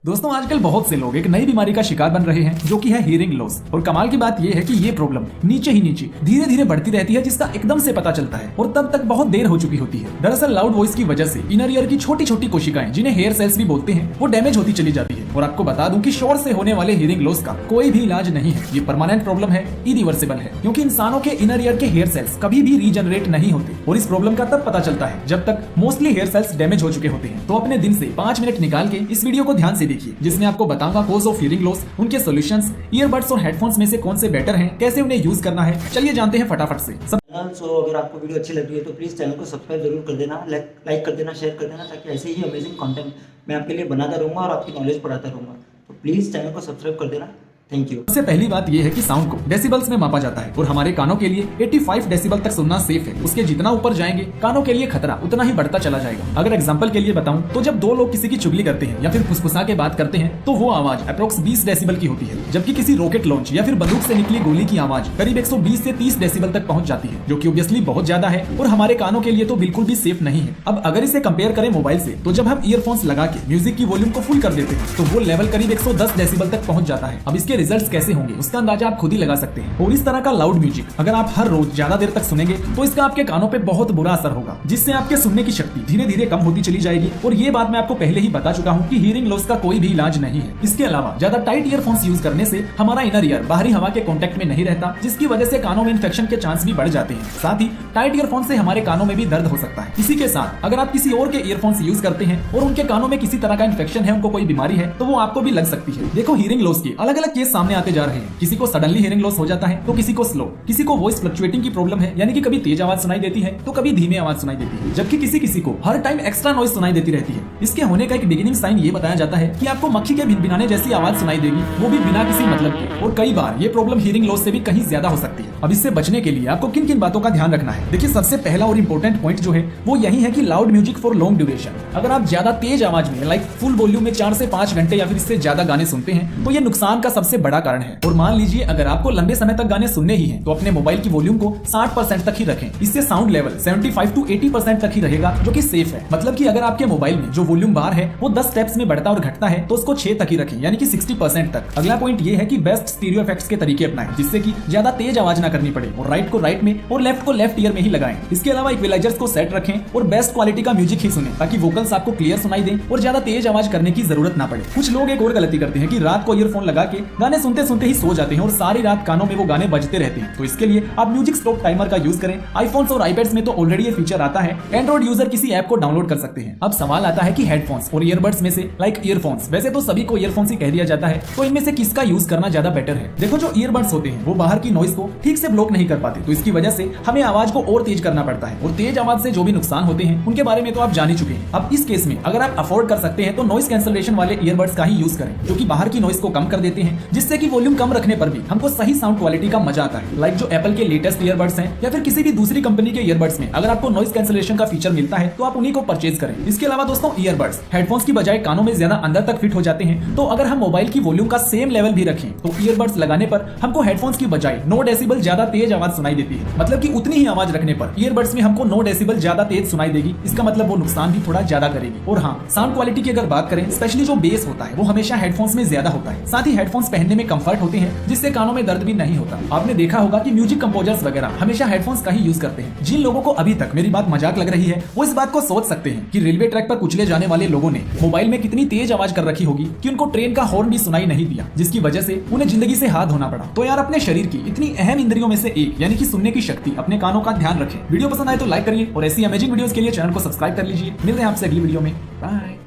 दोस्तों आजकल बहुत से लोग एक नई बीमारी का शिकार बन रहे हैं जो कि है हियरिंग लॉस। और कमाल की बात यह है कि ये प्रॉब्लम नीचे ही नीचे धीरे धीरे बढ़ती रहती है, जिसका एकदम से पता चलता है और तब तक बहुत देर हो चुकी होती है। दरअसल लाउड वॉइस की वजह से इनर ईयर की छोटी छोटी कोशिकाएं, जिन्हें हेयर सेल्स भी बोलते हैं, वो डैमेज होती चली जाती है। और आपको बता दूं कि शोर से होने वाले हियरिंग लॉस का कोई भी इलाज नहीं है। ये परमानेंट प्रॉब्लम है, इरिवर्सिबल है, क्योंकि इंसानों के इनर ईयर के हेयर सेल्स कभी भी रीजनरेट नहीं होते। और इस प्रॉब्लम का तब पता चलता है जब तक मोस्टली हेयर सेल्स डैमेज हो चुके होते हैं। तो अपने दिन से 5 मिनट निकाल के इस वीडियो को ध्यान से देखिए, जिसमें आपको बताऊंगा कॉज ऑफ हियरिंग लॉस, उनके सॉल्यूशंस, ईयरबड्स और हेडफोन्स में से कौन से बेटर हैं, कैसे उन्हें यूज करना है। चलिए जानते हैं फटाफट से। अगर आपको वीडियो अच्छी लगी है तो प्लीज़ चैनल को सब्सक्राइब जरूर कर देना, लाइक कर देना, शेयर कर देना, ताकि ऐसे ही अमेजिंग कंटेंट मैं आपके लिए बनाता रहूँगा और आपकी नॉलेज बढ़ाता रहूँगा। तो प्लीज़ चैनल को सब्सक्राइब कर देना। Thank you. सबसे पहली बात यह है कि साउंड को डेसिबल्स में मापा जाता है और हमारे कानों के लिए 85 डेसिबल तक सुनना सेफ है। उसके जितना ऊपर जाएंगे कानों के लिए खतरा उतना ही बढ़ता चला जाएगा। अगर एग्जांपल के लिए बताऊं तो जब दो लोग किसी की चुगली करते हैं या फिर फुसफुसा के बात करते हैं तो वो आवाज अप्रोक्स 20 डेसिबल की होती है, जबकि किसी रॉकेट लॉन्च या फिर बंदूक से निकली गोली की आवाज करीब 120 से 30 डेसिबल तक पहुंच जाती है, जो कि ऑब्वियसली बहुत ज्यादा है और हमारे कानों के लिए तो बिल्कुल भी सेफ नहीं है। अब अगर इसे कंपेयर करें मोबाइल से, तो जब हम ईयरफोन्स लगा के म्यूजिक की वॉल्यूम को फुल कर देते हैं तो वो लेवल करीब 110 डेसिबल तक पहुंच जाता है। अब इसके रिजल्ट्स कैसे होंगे उसका अंदाजा आप खुद ही लगा सकते हैं। और इस तरह का लाउड म्यूजिक अगर आप हर रोज ज्यादा देर तक सुनेंगे तो इसका आपके कानों पे बहुत बुरा असर होगा, जिससे आपके सुनने की शक्ति धीरे धीरे कम होती चली जाएगी। और ये बात मैं आपको पहले ही बता चुका हूँ कि हियरिंग लॉस का कोई भी इलाज नहीं है। इसके अलावा ज्यादा टाइट ईयरफोन्स यूज करने से हमारा इनर ईयर बाहरी हवा के कॉन्टेक्ट में नहीं रहता, जिसकी वजह से कानों में इन्फेक्शन के चांस भी बढ़ जाते हैं। साथ ही टाइट ईयरफोन से हमारे कानों में भी दर्द हो सकता है। इसी के साथ अगर आप किसी और के ईयरफोन्स यूज करते हैं और उनके कानों में किसी तरह का इन्फेक्शन है, उनको कोई बीमारी है, तो वो आपको भी लग सकती है। देखो हियरिंग लॉस के अलग अलग केस सामने आते जा रहे हैं। किसी को सडनली हियरिंग लॉस हो जाता है तो किसी को स्लो, किसी को वॉइस फ्लक्चुएटिंग की प्रॉब्लम है, यानी कि कभी तेज आवाज सुनाई देती है तो कभी धीमी आवाज सुनाई देती है, जबकि किसी को हर टाइम एक्स्ट्रा नॉइज सुनाई देती रहती है। इसके होने का एक बिगिनिंग साइन ये बताया जाता है कि आपको मक्खी के भिनभिनाने जैसी आवाज सुनाई देगी, वो भी बिना किसी मतलब के। और कई बार ये प्रॉब्लम हियरिंग लॉस से भी कहीं ज्यादा हो सकती है। अब इससे बचने के लिए आपको किन किन बातों का ध्यान रखना है। देखिए सबसे पहला और इंपॉर्टेंट पॉइंट जो है वो यही है कि loud music for long duration. अगर आप ज्यादा तेज आवाज में लाइक फुल वॉल्यूम में 4 से 5 घंटे या फिर इससे ज्यादा गाने सुनते हैं तो ये नुकसान का सबसे बड़ा कारण है। और मान लीजिए अगर आपको लंबे समय तक गाने सुनने ही हैं तो अपने मोबाइल की वॉल्यूम को 60% तक ही रखें। इससे साउंड लेवल 75 to 80% तक ही रहेगा, जो कि सेफ है। मतलब कि अगर आपके मोबाइल में जो वॉल्यूम बार है वो 10 स्टेप्स में बढ़ता और घटता है तो उसको 6 तक ही रखें, यानी कि 60% तक। अगला पॉइंट ये है कि बेस्ट स्टीरियो इफेक्ट्स के तरीके अपनाएं, जिससे कि ज्यादा तेज आवाज ना करनी पड़े और राइट को राइट में और लेफ्ट को लेफ्ट ईयर में ही लगाएं। इसके अलावा इक्विलाइजर्स को सेट रखें और बेस्ट क्वालिटी का म्यूजिक ही सुने, ताकि वोकल्स आपको क्लियर सुनाई दें और ज्यादा तेज आवाज करने की जरूरत ना पड़े। कुछ लोग एक और गलती करते हैं कि रात को ईयरफोन लगा के गाने सुनते सुनते ही सो जाते हैं और सारी रात कानों में वो गाने बजते रहते हैं। तो इसके लिए आप म्यूजिक स्टॉप टाइमर का यूज करें। आईफोन्स और आईपैड्स में तो ऑलरेडी ये फीचर आता है, एंड्रॉइड यूजर किसी ऐप को डाउनलोड कर सकते हैं। अब सवाल आता है कि हेडफोन्स और ईयरबड्स में से लाइक ईयरफोन्स, वैसे तो सभी को ईयरफोन्स ही कह दिया जाता है, तो इनमें से किसका यूज करना ज्यादा बेटर है। देखो जो ईयरबड्स होते हैं वो बाहर की नॉइज को ठीक से ब्लॉक नहीं कर पाते, तो इसकी वजह से हमें आवाज को और तेज करना पड़ता है। और तेज आवाज से जो भी नुकसान होते हैं उनके बारे में तो आप जान ही चुके हैं। अब इस केस में अगर आप अफोर्ड कर सकते हैं तो नॉइज कैंसलेशन वाले ईयरबड्स का ही यूज करें, जो कि बाहर की नॉइज को कम कर देते हैं, जिससे कि वॉल्यूम कम रखने पर भी हमको सही साउंड क्वालिटी का मजा आता है। लाइक जो एप्पल के लेटेस्ट ईयरबड्स हैं या फिर किसी भी दूसरी कंपनी के ईयरबड्स में अगर आपको नॉइज कैंसलेशन का फीचर मिलता है तो आप उन्हीं को परचेज करें। इसके अलावा दोस्तों ईयरबड्स हेडफोन्स की बजाय कानों में ज्यादा अंदर तक फिट हो जाते हैं, तो अगर हम मोबाइल की वॉल्यूम का सेम लेवल भी रखें तो ईयरबड्स लगाने पर हमको हेडफोन्स की बजाय 9 डेसिबल ज्यादा तेज आवाज सुनाई देती है। मतलब कि उतनी ही आवाज रखने पर ईयरबड्स में हमको 9 डेसिबल ज्यादा तेज सुनाई देगी। इसका मतलब वो नुकसान भी थोड़ा ज्यादा करेगी। और हाँ, साउंड क्वालिटी की अगर बात करें, स्पेशली जो बेस होता है वो हमेशा हेडफोन्स में ज्यादा होता है। साथ ही हेडफोन्स पहनने में कंफर्ट होते हैं, जिससे कानों में दर्द भी नहीं होता। आपने देखा होगा कि म्यूजिक कंपोजर्स वगैरह हमेशा हेडफोन्स का ही यूज करते हैं। जिन लोगों को अभी तक मेरी बात मजाक लग रही है वो इस बात को सोच सकते हैं कि रेलवे ट्रैक पर कुचले जाने वाले लोगों ने मोबाइल में कितनी तेज आवाज कर रखी होगी कि उनको ट्रेन का हॉर्न भी सुनाई नहीं दिया, जिसकी वजह से उन्हें जिंदगी से हाथ धोना पड़ा। तो यार अपने शरीर की इतनी अहम इंद्रियों में से एक यानी कि सुनने की शक्ति, अपने कानों का ध्यान रखें। वीडियो पसंद आए तो लाइक करिए और ऐसी अमेजिंग वीडियोस के लिए चैनल को सब्सक्राइब कर लीजिए। मिलते हैं आपसे अगली वीडियो में। बाय।